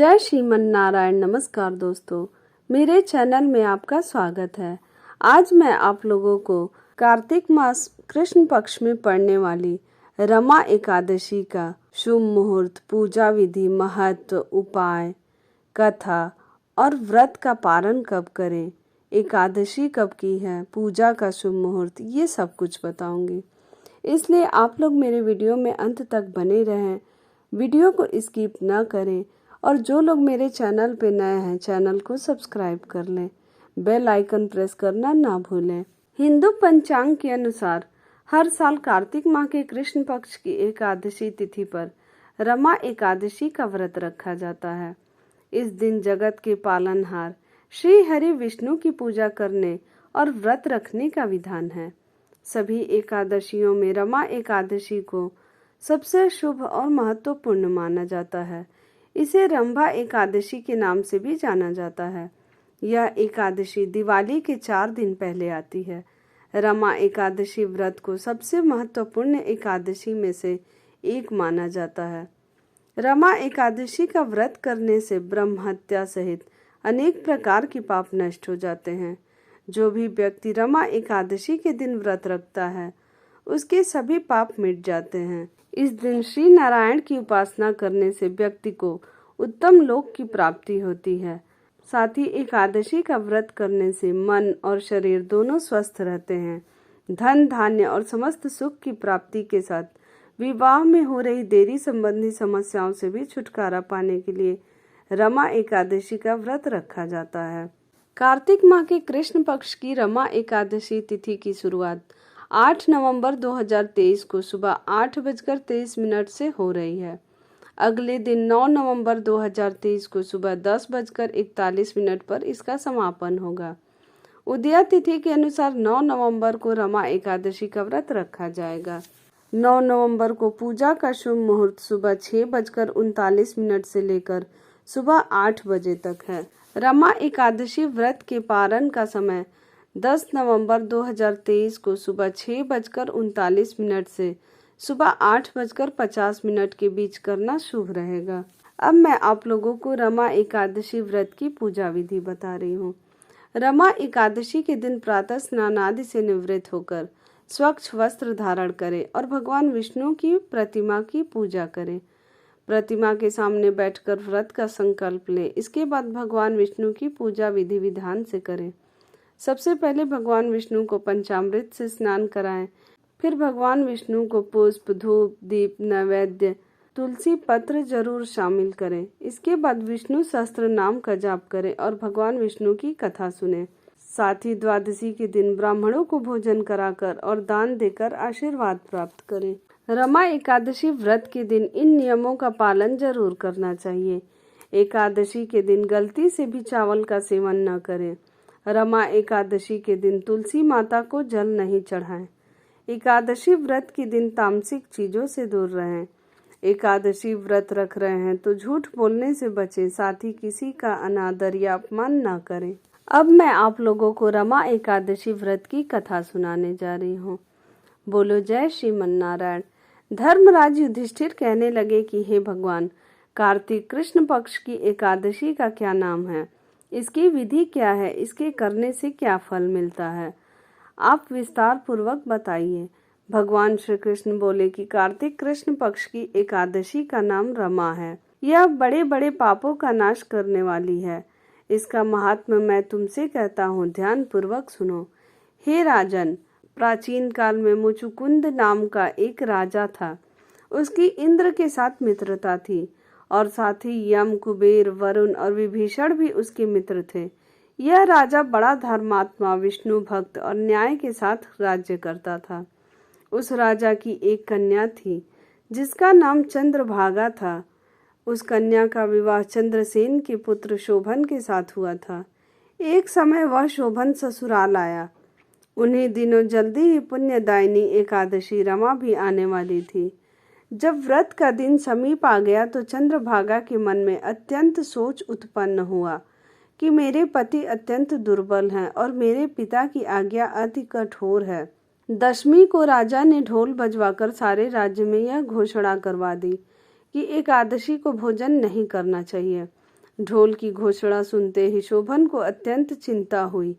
जय श्रीमन नारायण। नमस्कार दोस्तों, मेरे चैनल में आपका स्वागत है। आज मैं आप लोगों को कार्तिक मास कृष्ण पक्ष में पड़ने वाली रमा एकादशी का शुभ मुहूर्त, पूजा विधि, महत्व, उपाय, कथा और व्रत का पारण कब करें, एकादशी कब की है, पूजा का शुभ मुहूर्त, ये सब कुछ बताऊंगी। इसलिए आप लोग मेरे वीडियो में अंत तक बने रहें, वीडियो को स्किप ना करें और जो लोग मेरे चैनल पे नए हैं चैनल को सब्सक्राइब कर लें, बेल आइकन प्रेस करना ना भूलें। हिंदू पंचांग के अनुसार हर साल कार्तिक माह के कृष्ण पक्ष की एकादशी तिथि पर रमा एकादशी का व्रत रखा जाता है। इस दिन जगत के पालनहार श्री हरि विष्णु की पूजा करने और व्रत रखने का विधान है। सभी एकादशियों में रमा एकादशी को सबसे शुभ और महत्वपूर्ण माना जाता है। इसे रंभा एकादशी के नाम से भी जाना जाता है। यह एकादशी दिवाली के 4 दिन पहले आती है। रमा एकादशी व्रत को सबसे महत्वपूर्ण एकादशी में से एक माना जाता है। रमा एकादशी का व्रत करने से ब्रह्म हत्या सहित अनेक प्रकार की पाप नष्ट हो जाते हैं। जो भी व्यक्ति रमा एकादशी के दिन व्रत रखता है उसके सभी पाप मिट जाते हैं। इस दिन श्री नारायण की उपासना करने से व्यक्ति को उत्तम लोक की प्राप्ति होती है। साथ ही एकादशी का व्रत करने से मन और शरीर दोनों स्वस्थ रहते हैं। धन धान्य और समस्त सुख की प्राप्ति के साथ विवाह में हो रही देरी संबंधी समस्याओं से भी छुटकारा पाने के लिए रमा एकादशी का व्रत रखा जाता है। कार्तिक माह के कृष्ण पक्ष की रमा एकादशी तिथि की शुरुआत 8 नवंबर 2023 को सुबह 8:23 से हो रही है। अगले दिन 9 नवंबर 2023 को सुबह 10:41 पर इसका समापन होगा। उदया तिथि के अनुसार 9 नवंबर को रमा एकादशी का व्रत रखा जाएगा। 9 नवंबर को पूजा का शुभ मुहूर्त सुबह 6:39 से लेकर सुबह 8 बजे तक है। रमा एकादशी व्रत के पारण का समय 10 नवंबर 2023 को सुबह 6:39 से सुबह 8:50 के बीच करना शुभ रहेगा। अब मैं आप लोगों को रमा एकादशी व्रत की पूजा विधि बता रही हूँ। रमा एकादशी के दिन प्रातः स्नान आदि से निवृत्त होकर स्वच्छ वस्त्र धारण करें और भगवान विष्णु की प्रतिमा की पूजा करें। प्रतिमा के सामने बैठकर व्रत का संकल्प लें। इसके बाद भगवान विष्णु की पूजा विधि विधान से करें। सबसे पहले भगवान विष्णु को पंचामृत से स्नान कराएं। फिर भगवान विष्णु को पुष्प, धूप, दीप, नैवेद्य, तुलसी पत्र जरूर शामिल करें। इसके बाद विष्णु सहस्त्र नाम का जाप करें और भगवान विष्णु की कथा सुनें। साथ ही द्वादशी के दिन ब्राह्मणों को भोजन कराकर और दान देकर आशीर्वाद प्राप्त करें। रमा एकादशी व्रत के दिन इन नियमों का पालन जरूर करना चाहिए। एकादशी के दिन गलती से भी चावल का सेवन न करें। रमा एकादशी के दिन तुलसी माता को जल नहीं चढ़ाएं। एकादशी व्रत के दिन तामसिक चीजों से दूर रहें। एकादशी व्रत रख रहे हैं तो झूठ बोलने से बचें। साथ ही किसी का अनादर या अपमान न करें। अब मैं आप लोगों को रमा एकादशी व्रत की कथा सुनाने जा रही हूँ। बोलो जय श्रीमन नारायण। धर्मराज युधिष्ठिर कहने लगे कि हे भगवान, कार्तिक कृष्ण पक्ष की एकादशी का क्या नाम है, इसकी विधि क्या है, इसके करने से क्या फल मिलता है, आप विस्तार पूर्वक बताइए। भगवान श्री कृष्ण बोले कि कार्तिक कृष्ण पक्ष की एकादशी का नाम रमा है। यह बड़े बड़े पापों का नाश करने वाली है। इसका महात्म्य मैं तुमसे कहता हूँ, ध्यान पूर्वक सुनो। हे राजन, प्राचीन काल में मुचुकुंद नाम का एक राजा था। उसकी इंद्र के साथ मित्रता थी और साथ ही यम, कुबेर, वरुण और विभीषण भी उसके मित्र थे। यह राजा बड़ा धर्मात्मा, विष्णु भक्त और न्याय के साथ राज्य करता था। उस राजा की एक कन्या थी जिसका नाम चंद्रभागा था। उस कन्या का विवाह चंद्रसेन के पुत्र शोभन के साथ हुआ था। एक समय वह शोभन ससुराल आया। उन्हीं दिनों जल्दी ही पुण्यदायिनी एकादशी रमा भी आने वाली थी। जब व्रत का दिन समीप आ गया तो चंद्रभागा के मन में अत्यंत सोच उत्पन्न हुआ कि मेरे पति अत्यंत दुर्बल हैं और मेरे पिता की आज्ञा अति कठोर है। दशमी को राजा ने ढोल बजवाकर सारे राज्य में यह घोषणा करवा दी कि एकादशी को भोजन नहीं करना चाहिए। ढोल की घोषणा सुनते ही शोभन को अत्यंत चिंता हुई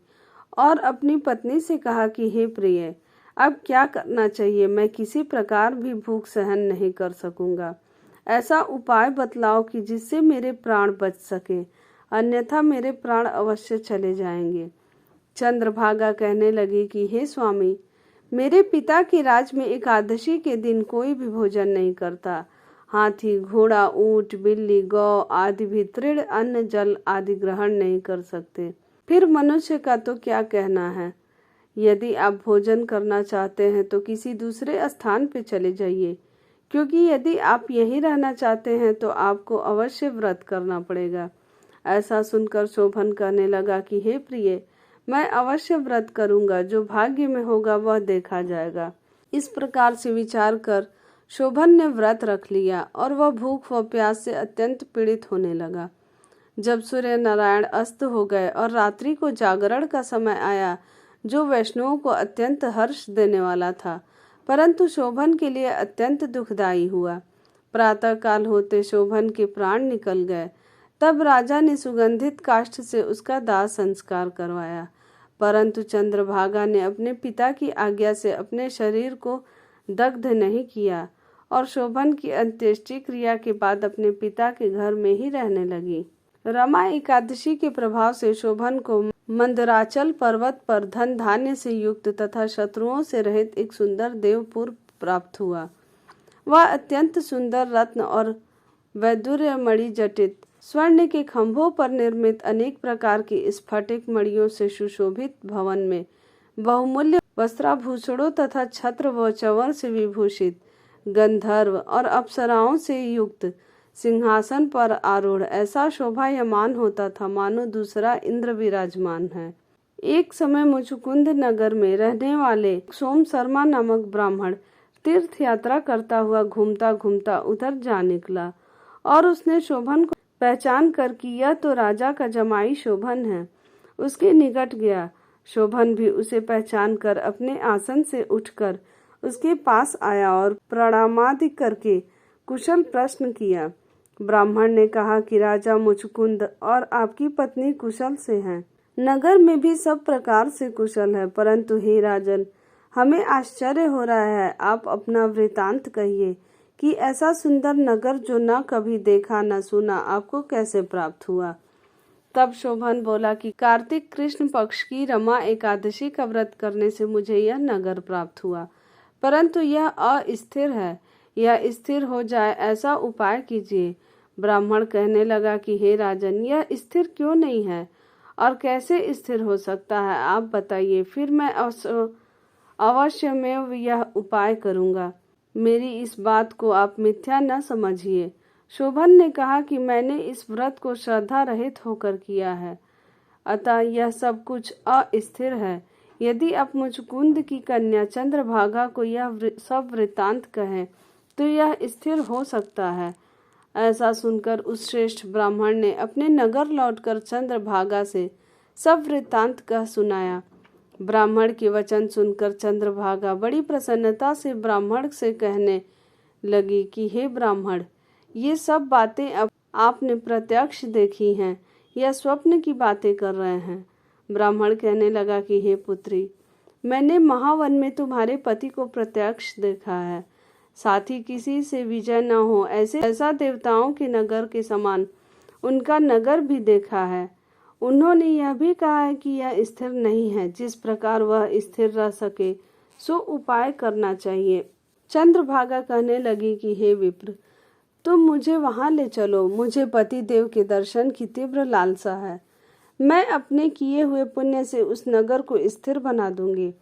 और अपनी पत्नी से कहा कि हे प्रिय, अब क्या करना चाहिए? मैं किसी प्रकार भी भूख सहन नहीं कर सकूंगा। ऐसा उपाय बतलाओ कि जिससे मेरे प्राण बच सके, अन्यथा मेरे प्राण अवश्य चले जाएंगे। चंद्रभागा कहने लगी कि हे स्वामी, मेरे पिता के राज में एकादशी के दिन कोई भी भोजन नहीं करता। हाथी, घोड़ा, ऊंट, बिल्ली, गौ आदि भी तृण, अन्न, जल आदि ग्रहण नहीं कर सकते। फिर मनुष्य का तो क्या कहना है। यदि आप भोजन करना चाहते हैं तो किसी दूसरे स्थान पे चले जाइए, क्योंकि यदि आप यहीं रहना चाहते हैं तो आपको अवश्य व्रत करना पड़ेगा। ऐसा सुनकर शोभन कहने लगा कि हे प्रिय, मैं अवश्य व्रत करूंगा, जो भाग्य में होगा वह देखा जाएगा। इस प्रकार से विचार कर शोभन ने व्रत रख लिया और वह भूख व प्यास से अत्यंत पीड़ित होने लगा। जब सूर्य नारायण अस्त हो गए और रात्रि को जागरण का समय आया, जो वैष्णवों को अत्यंत हर्ष देने वाला था, परंतु शोभन के लिए अत्यंत दुखदायी हुआ। प्रातः काल होते शोभन के प्राण निकल गए। तब राजा ने सुगंधित काष्ठ से उसका दाह संस्कार करवाया, परंतु चंद्रभागा ने अपने पिता की आज्ञा से अपने शरीर को दग्ध नहीं किया और शोभन की अंत्येष्टि क्रिया के बाद अपने पिता के घर में ही रहने लगी। रमा एकादशी के प्रभाव से शोभन को मंदराचल पर्वत पर धन धान्य से युक्त तथा शत्रुओं से रहित एक सुंदर देवपुर प्राप्त हुआ। वह अत्यंत सुंदर रत्न और वैदुर्य मणि जटित स्वर्ण के खंभों पर निर्मित अनेक प्रकार की स्फटिक मणियों से सुशोभित भवन में बहुमूल्य वस्त्राभूषणों तथा छत्र व चंवर से विभूषित गंधर्व और अप्सराओं से युक्त सिंहासन पर आरूढ़ ऐसा शोभायमान होता था, मानो दूसरा इंद्र विराजमान है। एक समय मुचुकुंद नगर में रहने वाले सोम शर्मा नामक ब्राह्मण तीर्थ यात्रा करता हुआ घूमता घूमता उधर जा निकला और उसने शोभन को पहचान कर कि यह तो राजा का जमाई शोभन है, उसके निकट गया। शोभन भी उसे पहचान कर अपने आसन से उठकर उसके पास आया और प्रणामादि करके कुशल प्रश्न किया। ब्राह्मण ने कहा कि राजा मुचुकुंद और आपकी पत्नी कुशल से हैं। नगर में भी सब प्रकार से कुशल है, परंतु हे राजन, हमें आश्चर्य हो रहा है। आप अपना वृतांत कहिए कि ऐसा सुंदर नगर जो न कभी देखा न सुना, आपको कैसे प्राप्त हुआ। तब शोभन बोला कि कार्तिक कृष्ण पक्ष की रमा एकादशी का व्रत करने से मुझे यह नगर प्राप्त हुआ, परंतु यह अस्थिर है। यह स्थिर हो जाए ऐसा उपाय कीजिए। ब्राह्मण कहने लगा कि हे राजन, यह स्थिर क्यों नहीं है और कैसे स्थिर हो सकता है, आप बताइए, फिर मैं अवश्य में यह उपाय करूंगा। मेरी इस बात को आप मिथ्या न समझिए। शोभन ने कहा कि मैंने इस व्रत को श्रद्धा रहित होकर किया है, अतः यह सब कुछ अस्थिर है। यदि आप मुचुकुंद की कन्या चंद्रभागा को यह सब वृत्तांत कहें तो यह स्थिर हो सकता है। ऐसा सुनकर उस श्रेष्ठ ब्राह्मण ने अपने नगर लौटकर चंद्रभागा से सब वृत्तांत कह सुनाया। ब्राह्मण के वचन सुनकर चंद्रभागा बड़ी प्रसन्नता से ब्राह्मण से कहने लगी कि हे ब्राह्मण, ये सब बातें अब आपने प्रत्यक्ष देखी हैं या स्वप्न की बातें कर रहे हैं। ब्राह्मण कहने लगा कि हे पुत्री, मैंने महावन में तुम्हारे पति को प्रत्यक्ष देखा है, साथ ही किसी से विजय न हो ऐसा देवताओं के नगर के समान उनका नगर भी देखा है। उन्होंने यह भी कहा है कि यह स्थिर नहीं है, जिस प्रकार वह स्थिर रह सके सो उपाय करना चाहिए। चंद्रभागा कहने लगी कि हे विप्र, तुम मुझे वहां ले चलो, मुझे पति देव के दर्शन की तीव्र लालसा है। मैं अपने किए हुए पुण्य से उस नगर को स्थिर बना दूंगी।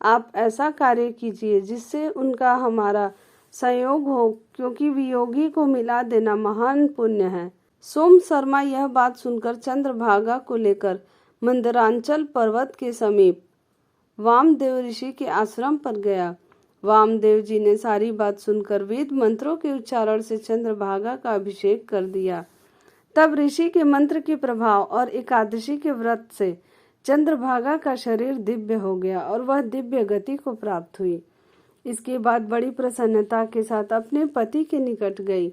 आप ऐसा कार्य कीजिए जिससे उनका हमारा संयोग हो, क्योंकि वियोगी को मिला देना महान पुण्य है। सोम शर्मा यह बात सुनकर चंद्रभागा को लेकर मंदरांचल पर्वत के समीप वामदेव ऋषि के आश्रम पर गया। वामदेव जी ने सारी बात सुनकर वेद मंत्रों के उच्चारण से चंद्रभागा का अभिषेक कर दिया। तब ऋषि के मंत्र के प्रभाव और एकादशी के व्रत से चंद्रभागा का शरीर दिव्य हो गया और वह दिव्य गति को प्राप्त हुई। इसके बाद बड़ी प्रसन्नता के साथ अपने पति के निकट गई।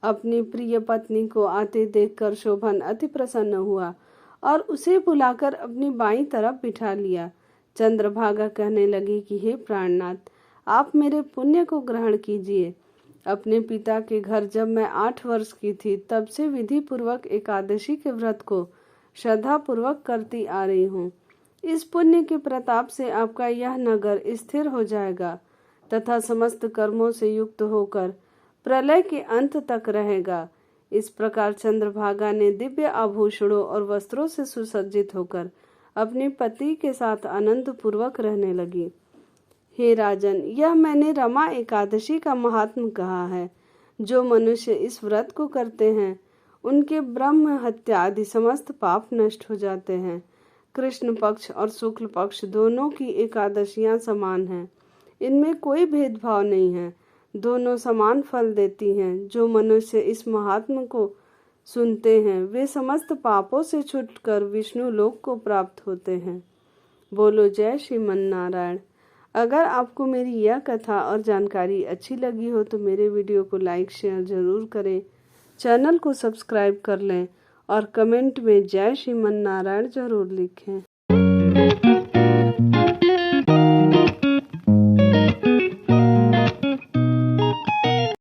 अपनी प्रिय पत्नी को आते देखकर शोभन अति प्रसन्न हुआ और उसे बुलाकर अपनी बाईं तरफ बिठा लिया। चंद्रभागा कहने लगी कि हे प्राणनाथ, आप मेरे पुण्य को ग्रहण कीजिए। अपने पिता के घर जब मैं 8 वर्ष की थी तब से विधि पूर्वक एकादशी के व्रत को श्रद्धा पूर्वक करती आ रही हूँ। इस पुण्य के प्रताप से आपका यह नगर स्थिर हो जाएगा तथा समस्त कर्मों से युक्त होकर प्रलय के अंत तक रहेगा। इस प्रकार चंद्रभागा ने दिव्य आभूषणों और वस्त्रों से सुसज्जित होकर अपने पति के साथ आनंद पूर्वक रहने लगी। हे राजन, यह मैंने रमा एकादशी का महात्म कहा है। जो मनुष्य इस व्रत को करते हैं उनके ब्रह्म हत्या आदि समस्त पाप नष्ट हो जाते हैं। कृष्ण पक्ष और शुक्ल पक्ष दोनों की एकादशियां समान हैं, इनमें कोई भेदभाव नहीं है, दोनों समान फल देती हैं। जो मनुष्य इस महात्म को सुनते हैं वे समस्त पापों से छूटकर विष्णु लोक को प्राप्त होते हैं। बोलो जय श्रीमन नारायण। अगर आपको मेरी यह कथा और जानकारी अच्छी लगी हो तो मेरे वीडियो को लाइक शेयर जरूर करें, चैनल को सब्सक्राइब कर लें और कमेंट में जय श्रीमन नारायण जरूर लिखें।